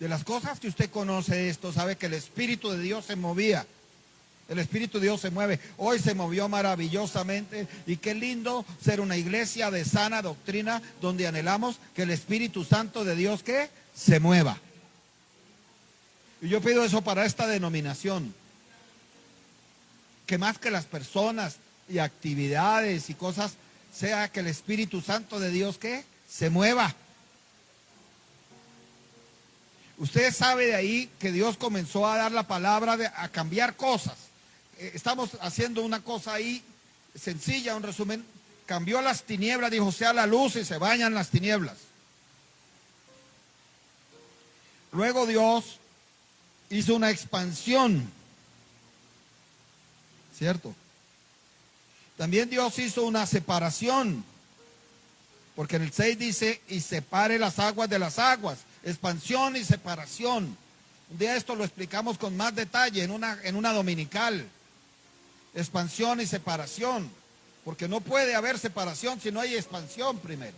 De las cosas que usted conoce esto, sabe que el Espíritu de Dios se movía. El Espíritu de Dios se mueve. Hoy se movió maravillosamente y qué lindo ser una iglesia de sana doctrina donde anhelamos que el Espíritu Santo de Dios que se mueva. Y yo pido eso para esta denominación. Que más que las personas y actividades y cosas, sea que el Espíritu Santo de Dios que se mueva. Usted sabe de ahí que Dios comenzó a dar la palabra, a cambiar cosas. Estamos haciendo una cosa ahí sencilla, un resumen. Cambió las tinieblas, dijo sea la luz y se bañan las tinieblas. Luego Dios hizo una expansión, ¿cierto? También Dios hizo una separación, porque en el 6 dice, y separe las aguas de las aguas, expansión y separación. Un día esto lo explicamos con más detalle en una dominical. Expansión y separación, porque no puede haber separación si no hay expansión primero.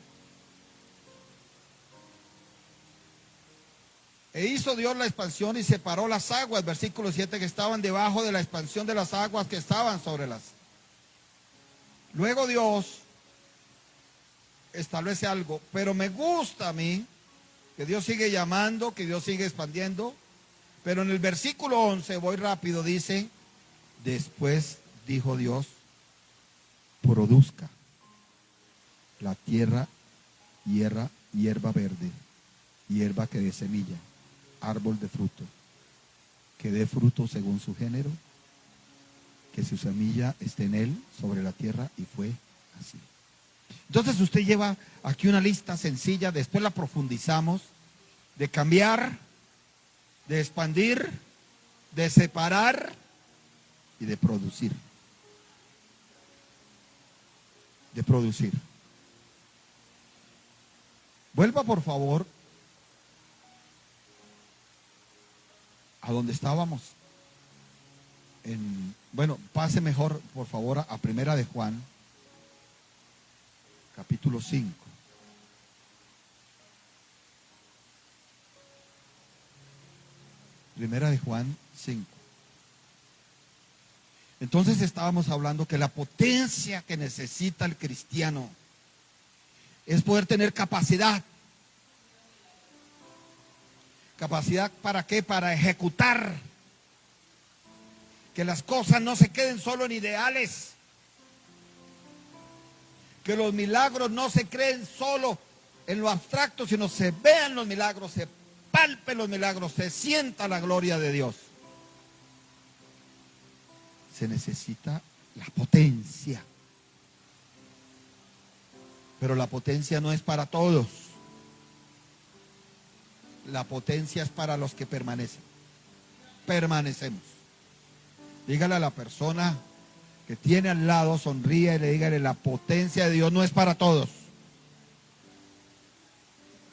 E hizo Dios la expansión y separó las aguas, versículo 7, que estaban debajo de la expansión de las aguas que estaban sobre las. Luego Dios establece algo, pero me gusta a mí que Dios sigue llamando, que Dios sigue expandiendo, pero en el versículo 11, voy rápido, dice, después dijo Dios, produzca la tierra hierba verde, hierba que dé semilla, árbol de fruto, que dé fruto según su género, que su semilla esté en él sobre la tierra, y fue así. Entonces usted lleva aquí una lista sencilla, después la profundizamos, de cambiar, de expandir, de separar y de producir. De producir. Vuelva por favor a donde estábamos. Bueno, pase mejor, por favor, a Primera de Juan, capítulo 5. Primera de Juan 5. Entonces estábamos hablando que la potencia que necesita el cristiano es poder tener capacidad. ¿Capacidad para qué? Para ejecutar. Que las cosas no se queden solo en ideales. Que los milagros no se creen solo en lo abstracto, sino se vean los milagros, se palpen los milagros, se sienta la gloria de Dios. Se necesita la potencia. Pero la potencia no es para todos. La potencia es para los que permanecen. Permanecemos. Dígale a la persona que tiene al lado, sonríe y le dígale: la potencia de Dios no es para todos.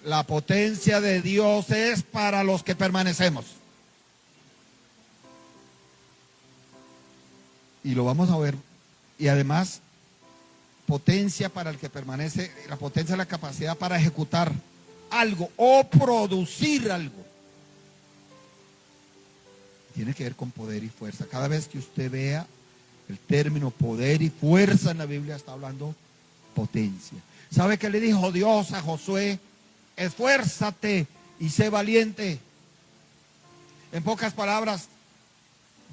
La potencia de Dios es para los que permanecemos. Y lo vamos a ver. Y además, potencia para el que permanece. La potencia es la capacidad para ejecutar algo o producir algo. Tiene que ver con poder y fuerza. Cada vez que usted vea el término poder y fuerza en la Biblia, está hablando potencia. ¿Sabe qué le dijo Dios a Josué? Esfuérzate y sé valiente. En pocas palabras,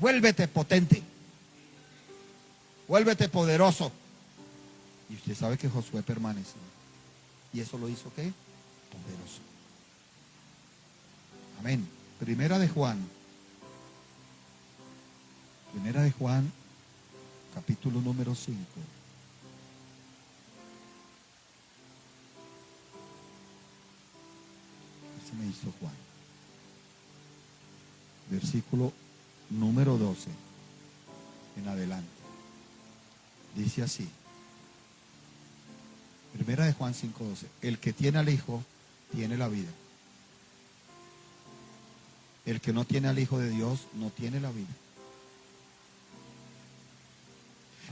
vuélvete potente. Vuélvete poderoso. Y usted sabe que Josué permaneció. Y eso lo hizo, ¿qué? Poderoso. Amén. Primera de Juan, capítulo número 5. Ese me hizo Juan. Versículo número 12 en adelante. Dice así. Primera de Juan 5:12. El que tiene al Hijo tiene la vida. El que no tiene al Hijo de Dios no tiene la vida.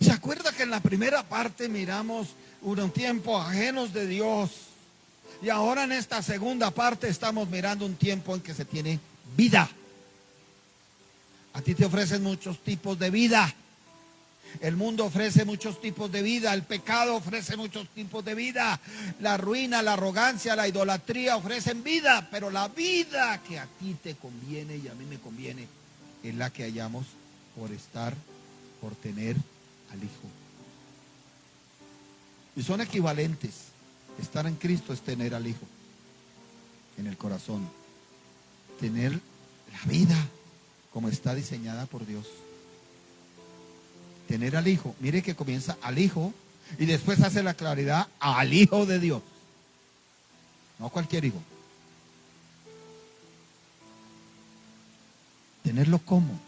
¿Se acuerda que en la primera parte miramos un tiempo ajenos de Dios? Y ahora en esta segunda parte estamos mirando un tiempo en que se tiene vida. A ti te ofrecen muchos tipos de vida. El mundo ofrece muchos tipos de vida. El pecado ofrece muchos tipos de vida. La ruina, la arrogancia, la idolatría ofrecen vida. Pero la vida que a ti te conviene y a mí me conviene es la que hallamos por tener al Hijo. Y son equivalentes. Estar en Cristo es tener al Hijo en el corazón. Tener la vida como está diseñada por Dios. Tener al Hijo. Mire que comienza al Hijo y después hace la claridad al Hijo de Dios. No cualquier hijo. ¿Tenerlo cómo?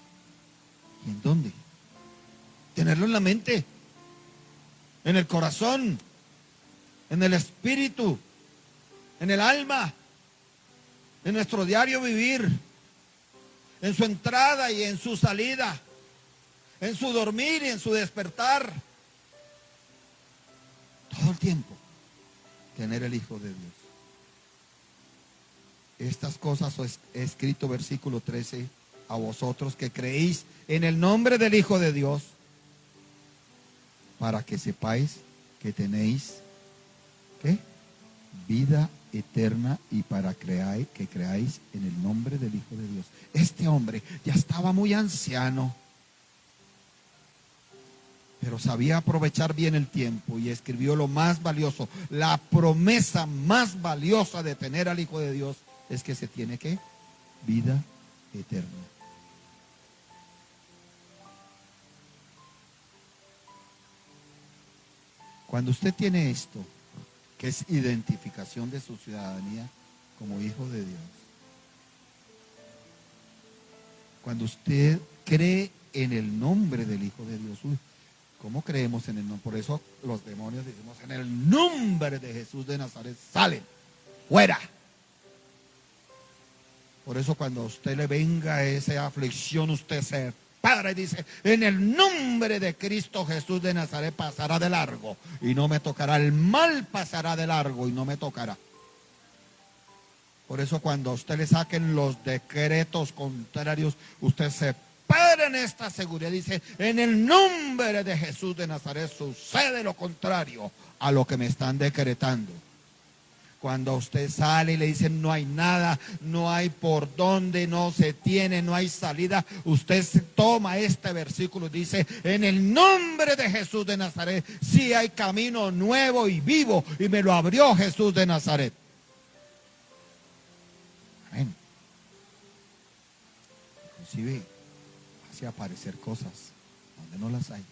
¿Y en dónde? Tenerlo en la mente, en el corazón, en el espíritu, en el alma, en nuestro diario vivir, en su entrada y en su salida, en su dormir y en su despertar. Todo el tiempo, tener el Hijo de Dios. Estas cosas he escrito, versículo 13, a vosotros que creéis en el nombre del Hijo de Dios, para que sepáis que tenéis, ¿qué? Vida eterna, y para que creáis en el nombre del Hijo de Dios. Este hombre ya estaba muy anciano, pero sabía aprovechar bien el tiempo y escribió lo más valioso. La promesa más valiosa de tener al Hijo de Dios es que se tiene, ¿qué? Vida eterna. Cuando usted tiene esto, que es identificación de su ciudadanía como hijo de Dios, cuando usted cree en el nombre del Hijo de Dios, ¿cómo creemos en el nombre? Por eso los demonios decimos: en el nombre de Jesús de Nazaret, salen, fuera. Por eso cuando a usted le venga esa aflicción, usted se Padre, dice, en el nombre de Cristo Jesús de Nazaret pasará de largo y no me tocará. El mal pasará de largo y no me tocará. Por eso cuando a usted le saquen los decretos contrarios, usted se para en esta seguridad. Dice, en el nombre de Jesús de Nazaret sucede lo contrario a lo que me están decretando. Cuando usted sale y le dicen no hay nada, no hay por dónde, no se tiene, no hay salida, usted se toma este versículo y dice, en el nombre de Jesús de Nazaret, sí hay camino nuevo y vivo, y me lo abrió Jesús de Nazaret. Amén. Inclusive hace aparecer cosas donde no las hay.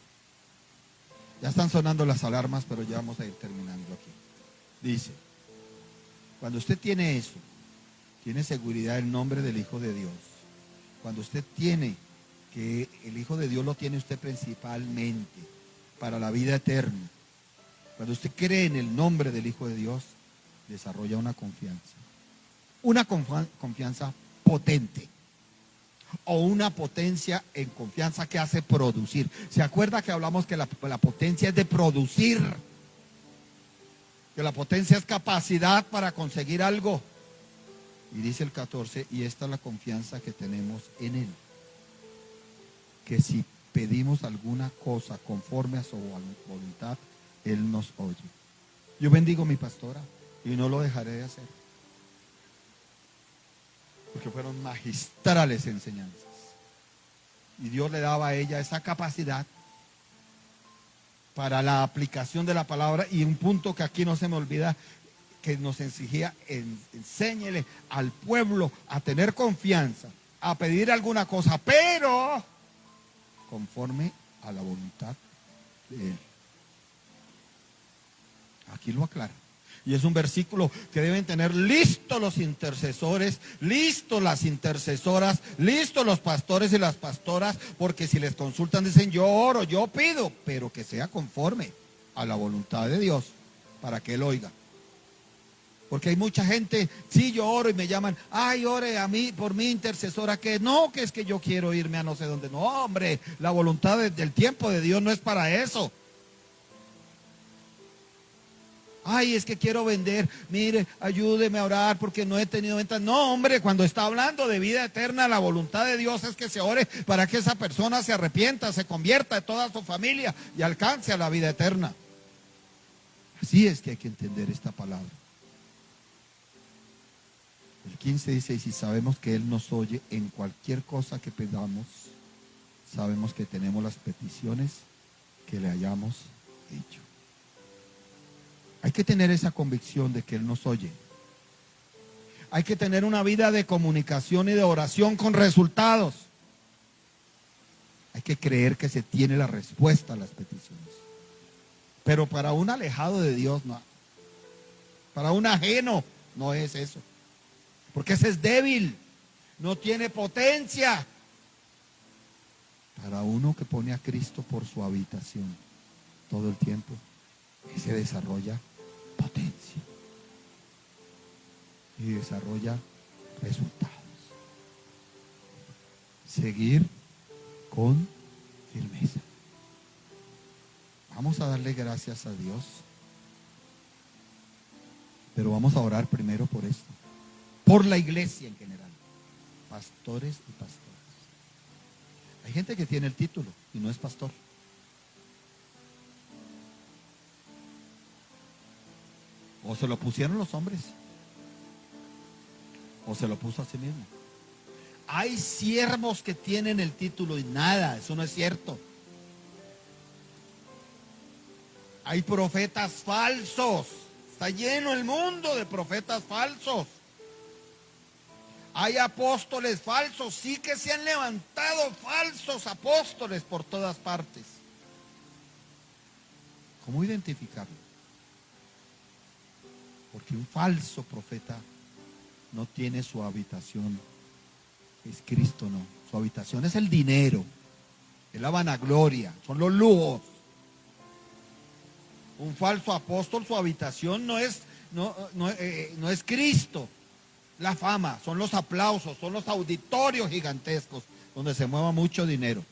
Ya están sonando las alarmas, pero ya vamos a ir terminando aquí. Dice, cuando usted tiene eso, tiene seguridad el nombre del Hijo de Dios. Cuando usted tiene que el Hijo de Dios lo tiene usted principalmente para la vida eterna. Cuando usted cree en el nombre del Hijo de Dios, desarrolla una confianza. Una confianza potente. O una potencia en confianza que hace producir. ¿Se acuerda que hablamos que la potencia es de producir? Que la potencia es capacidad para conseguir algo. Y dice el 14, y esta es la confianza que tenemos en Él. Que si pedimos alguna cosa conforme a su voluntad, Él nos oye. Yo bendigo a mi pastora y no lo dejaré de hacer. Porque fueron magistrales enseñanzas. Y Dios le daba a ella esa capacidad para la aplicación de la palabra. Y un punto que aquí no se me olvida, que nos exigía, enséñele al pueblo a tener confianza, a pedir alguna cosa, pero conforme a la voluntad de Él. Aquí lo aclara. Y es un versículo que deben tener listos los intercesores, listos las intercesoras, listos los pastores y las pastoras, porque si les consultan dicen yo oro, yo pido, pero que sea conforme a la voluntad de Dios para que Él oiga. Porque hay mucha gente, sí, yo oro y me llaman, ay, ore a mí, por mi intercesora, que no, que es que yo quiero irme a no sé dónde. No, hombre, la voluntad del tiempo de Dios no es para eso. Ay, es que quiero vender, mire, ayúdeme a orar porque no he tenido ventas. No, hombre, cuando está hablando de vida eterna, la voluntad de Dios es que se ore para que esa persona se arrepienta, se convierta de toda su familia y alcance a la vida eterna. Así es que hay que entender esta palabra. El 15 dice, y si sabemos que Él nos oye en cualquier cosa que pedamos, sabemos que tenemos las peticiones que le hayamos hecho. Hay que tener esa convicción de que Él nos oye. Hay que tener una vida de comunicación y de oración con resultados. Hay que creer que se tiene la respuesta a las peticiones. Pero para un alejado de Dios no. Para un ajeno no es eso. Porque ese es débil, no tiene potencia. Para uno que pone a Cristo por su habitación todo el tiempo, ese desarrolla potencia y desarrolla resultados. Seguir con firmeza. Vamos a darle gracias a Dios, pero vamos a orar primero por esto, por la iglesia en general, pastores y pastoras. Hay gente que tiene el título y no es pastor. O se lo pusieron los hombres, o se lo puso a sí mismo. Hay siervos que tienen el título y nada, eso no es cierto. Hay profetas falsos, está lleno el mundo de profetas falsos. Hay apóstoles falsos, sí que se han levantado falsos apóstoles por todas partes. ¿Cómo identificarlo? Porque un falso profeta no tiene su habitación, es Cristo, no. Su habitación es el dinero, es la vanagloria, son los lujos. Un falso apóstol, su habitación no es Cristo, la fama, son los aplausos, son los auditorios gigantescos donde se mueva mucho dinero.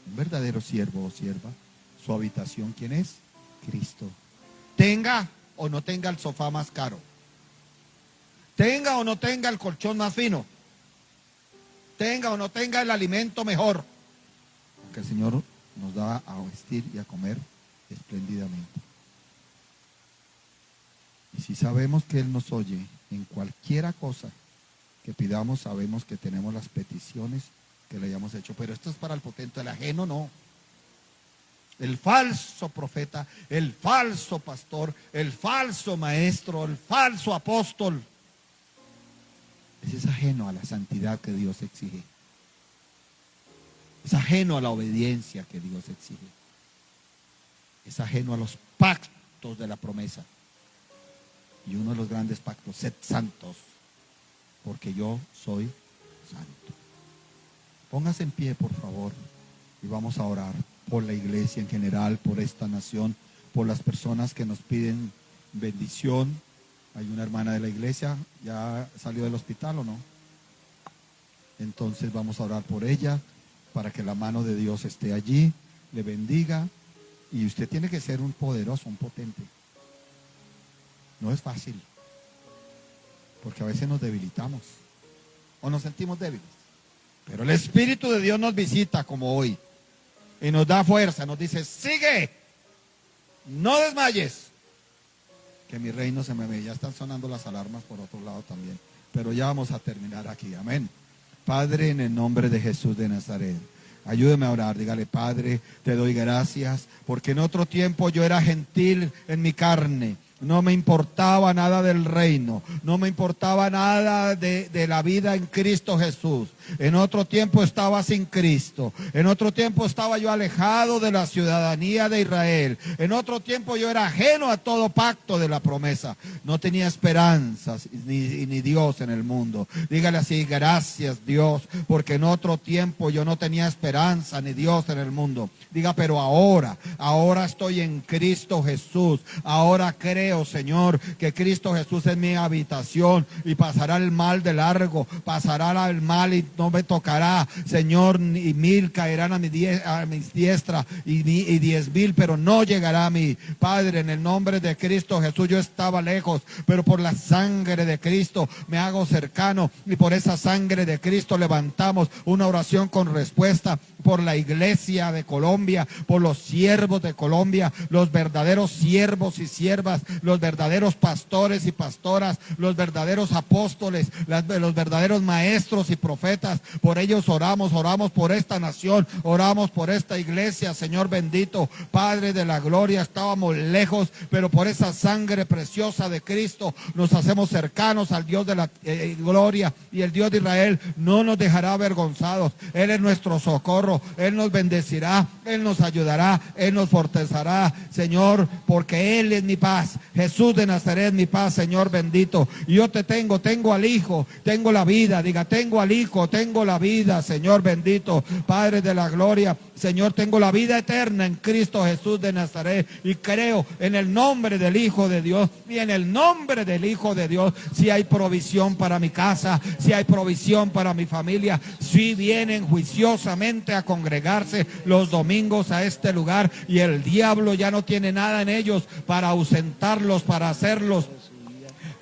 Un verdadero siervo o sierva, su habitación, ¿quién es? Cristo. Tenga o no tenga el sofá más caro, tenga o no tenga el colchón más fino, tenga o no tenga el alimento mejor, porque el Señor nos da a vestir y a comer espléndidamente. Y si sabemos que Él nos oye en cualquiera cosa que pidamos, sabemos que tenemos las peticiones que le hayamos hecho. Pero esto es para el potente, el ajeno no. El falso profeta, el falso pastor, el falso maestro, el falso apóstol, ese es ajeno a la santidad que Dios exige. Es ajeno a la obediencia que Dios exige. Es ajeno a los pactos de la promesa. Y uno de los grandes pactos: sed santos, porque yo soy santo. Póngase en pie, por favor, y vamos a orar por la iglesia en general, por esta nación, por las personas que nos piden bendición. Hay una hermana de la iglesia, ¿ya salió del hospital o no? Entonces vamos a orar por ella, para que la mano de Dios esté allí, le bendiga. Y usted tiene que ser un poderoso, un potente. No es fácil, porque a veces nos debilitamos o nos sentimos débiles. Pero el Espíritu de Dios nos visita como hoy y nos da fuerza, nos dice: sigue, no desmayes, que mi reino se me ve. Ya están sonando las alarmas por otro lado también, pero ya vamos a terminar aquí. Amén. Padre, en el nombre de Jesús de Nazaret, ayúdeme a orar. Dígale: Padre, te doy gracias, porque en otro tiempo yo era gentil en mi carne. No me importaba nada del reino, no me importaba nada de la vida en Cristo Jesús. En otro tiempo estaba sin Cristo, en otro tiempo estaba yo alejado de la ciudadanía de Israel, en otro tiempo yo era ajeno a todo pacto de la promesa. No tenía esperanzas ni Dios en el mundo. Dígale así: gracias Dios, porque en otro tiempo yo no tenía esperanza ni Dios en el mundo. Diga: pero ahora estoy en Cristo Jesús. Ahora creo, Señor, que Cristo Jesús es mi habitación, y pasará el mal de largo, pasará el mal y no me tocará, Señor, y 1000 caerán a mi diestra y 10,000, pero no llegará a mí. Padre, en el nombre de Cristo Jesús, yo estaba lejos, pero por la sangre de Cristo me hago cercano, y por esa sangre de Cristo levantamos una oración con respuesta por la iglesia de Colombia, por los siervos de Colombia, los verdaderos siervos y siervas, los verdaderos pastores y pastoras, los verdaderos apóstoles, los verdaderos maestros y profetas. Por ellos oramos por esta nación, oramos por esta iglesia, Señor bendito, Padre de la gloria. Estábamos lejos, pero por esa sangre preciosa de Cristo nos hacemos cercanos al Dios de la gloria, y el Dios de Israel no nos dejará avergonzados. Él es nuestro socorro, Él nos bendecirá, Él nos ayudará, Él nos fortalecerá, Señor, porque Él es mi paz. Jesús de Nazaret, mi paz, Señor bendito. Y yo te tengo al Hijo, tengo la vida. Diga: tengo al Hijo, tengo la vida, Señor bendito, Padre de la gloria. Señor, tengo la vida eterna en Cristo Jesús de Nazaret, y creo en el nombre del Hijo de Dios, y en el nombre del Hijo de Dios, si hay provisión para mi casa, si hay provisión para mi familia, si vienen juiciosamente a congregarse los domingos a este lugar, y el diablo ya no tiene nada en ellos para ausentarlos, para hacerlos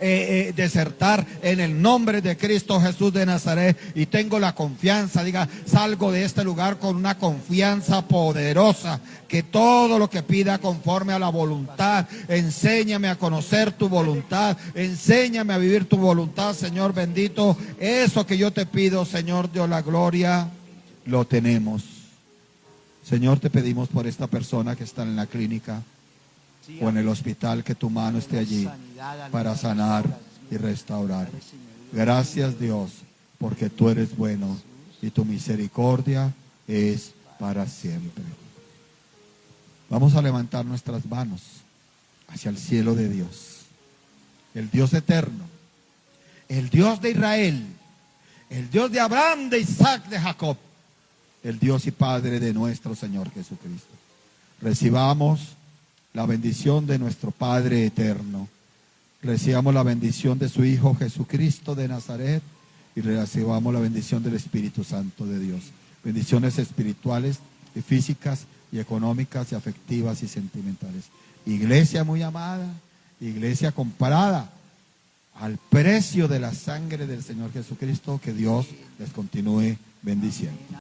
desertar, en el nombre de Cristo Jesús de Nazaret. Y tengo la confianza, diga: salgo de este lugar con una confianza poderosa, que todo lo que pida conforme a la voluntad. Enséñame a conocer tu voluntad, enséñame a vivir tu voluntad, Señor bendito. Eso que yo te pido, Señor Dios la gloria, lo tenemos. Señor, te pedimos por esta persona que está en la clínica o en el hospital, que tu mano esté allí para sanar y restaurar. Gracias, Dios, porque tú eres bueno y tu misericordia es para siempre. Vamos a levantar nuestras manos hacia el cielo de Dios, el Dios eterno, el Dios de Israel, el Dios de Abraham, de Isaac, de Jacob, el Dios y Padre de nuestro Señor Jesucristo. Recibamos la bendición de nuestro Padre eterno. Recibamos la bendición de su Hijo Jesucristo de Nazaret, y recibamos la bendición del Espíritu Santo de Dios. Bendiciones espirituales y físicas y económicas y afectivas y sentimentales. Iglesia muy amada, iglesia comprada al precio de la sangre del Señor Jesucristo, que Dios les continúe bendiciendo.